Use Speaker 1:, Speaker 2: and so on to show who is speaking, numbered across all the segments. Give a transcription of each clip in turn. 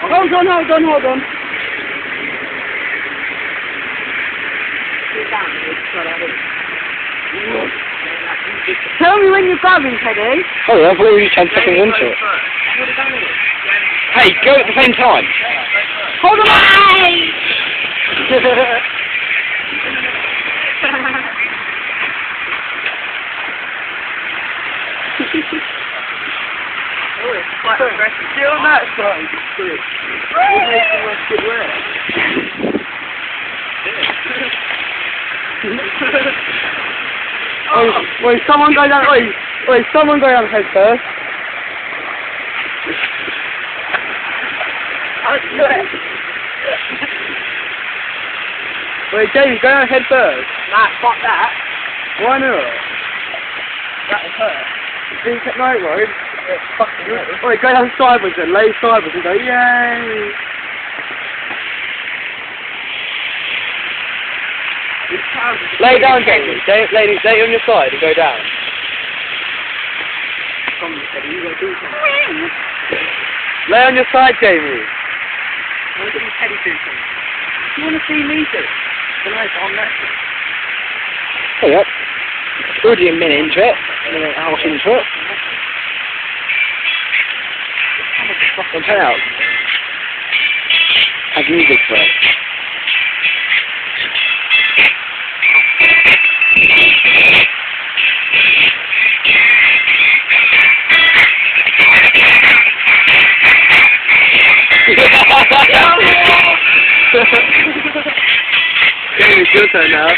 Speaker 1: Hold on. Tell me when you're grabbing, Teddy.
Speaker 2: Oh yeah, I thought we were 10 seconds into it. Hey, go at the same time.
Speaker 1: Hold on!
Speaker 3: Oh, it's quite aggressive. See on that side? You're making my shit work.
Speaker 1: Wait, someone go down. Wait, someone go down head first. Wait, Jamie, go down head first.
Speaker 3: Nah, fuck that.
Speaker 1: Why not?
Speaker 3: That was her.
Speaker 1: No, right? Wait, go down sideways then. Lay sideways and go, yay!
Speaker 2: Lay down, Jamie. Lay on your side and go down.
Speaker 3: Come on, Teddy, you gotta do something.
Speaker 2: Lay on your side, Jamie.
Speaker 3: Look at Teddy do something. You wanna see me do? Then I'm that.
Speaker 2: Oh, yep. Already a minute into it. A minute and a half into it. Then turn out. Have music for it.
Speaker 1: Jamie, it's your turn now.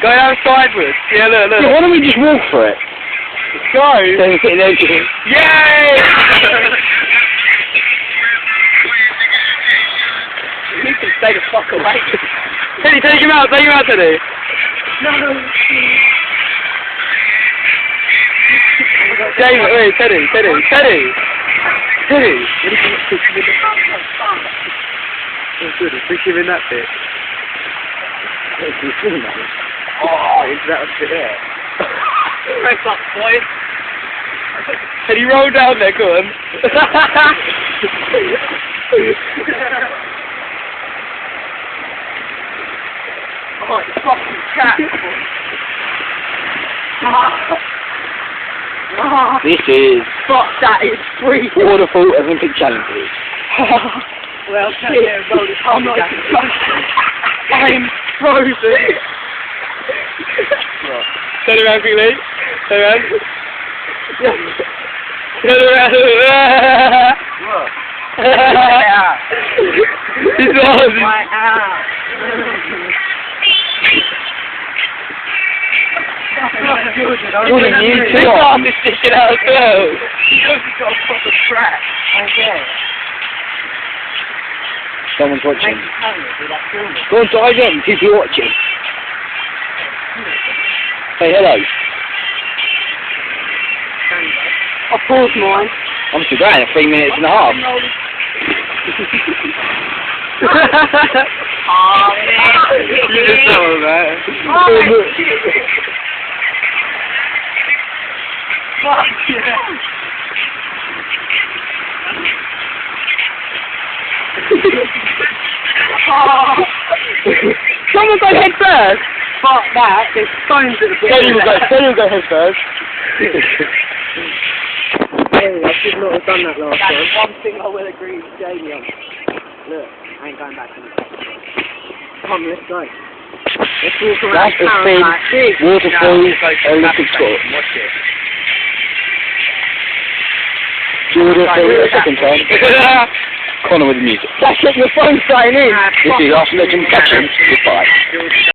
Speaker 1: Go down sideways. Yeah, look.
Speaker 2: Yeah, why don't we just walk for it?
Speaker 1: Go!
Speaker 2: Then sitting there thinking,
Speaker 1: Yay!
Speaker 3: You need to stay the fuck away.
Speaker 1: Teddy, take him out, Teddy.
Speaker 3: No.
Speaker 1: Jamie, wait, Teddy. Oh, good, it's him in that bit. Oh, into that bit there.
Speaker 3: Press up, boy.
Speaker 1: Teddy, roll down there, go on.
Speaker 3: Oh, it's fucking cat.
Speaker 2: this is
Speaker 3: Fuck, that is free.
Speaker 2: Waterfall Olympic Challenges.
Speaker 3: Well, I'm not even
Speaker 1: I'm frozen. Turn around quickly. Turn around. He's lost.
Speaker 3: My ass.
Speaker 2: Jordan, you
Speaker 1: His
Speaker 2: too.
Speaker 1: arm is sticking out as well.
Speaker 3: You've got a proper track. Okay.
Speaker 2: Someone's watching.
Speaker 3: Make the camera do that filming.
Speaker 2: Go on, dive in. Who's you watching? Say hello.
Speaker 1: Of course, mine.
Speaker 2: I'm still going at 3 minutes and a half.
Speaker 3: Oh, man.
Speaker 1: You just know that.
Speaker 3: Oh, shit. Fuck yeah.
Speaker 1: Someone go head first.
Speaker 3: Fuck that.
Speaker 1: There's stones at the bottom.
Speaker 2: Teddy will go head first.
Speaker 1: Hey, I should not have done that last
Speaker 3: That's
Speaker 1: time.
Speaker 3: one thing I will agree with Jamie on. Look, I ain't going back in. Come, let's go. Let's walk around
Speaker 2: That's the
Speaker 3: town
Speaker 2: thing.
Speaker 3: like this.
Speaker 2: Waterfall Olympic sport.
Speaker 3: Watch it.
Speaker 2: Jordan, say it a second time. Connor with the music. That's it, your phone's starting in. This is Arsenal Legend. Goodbye.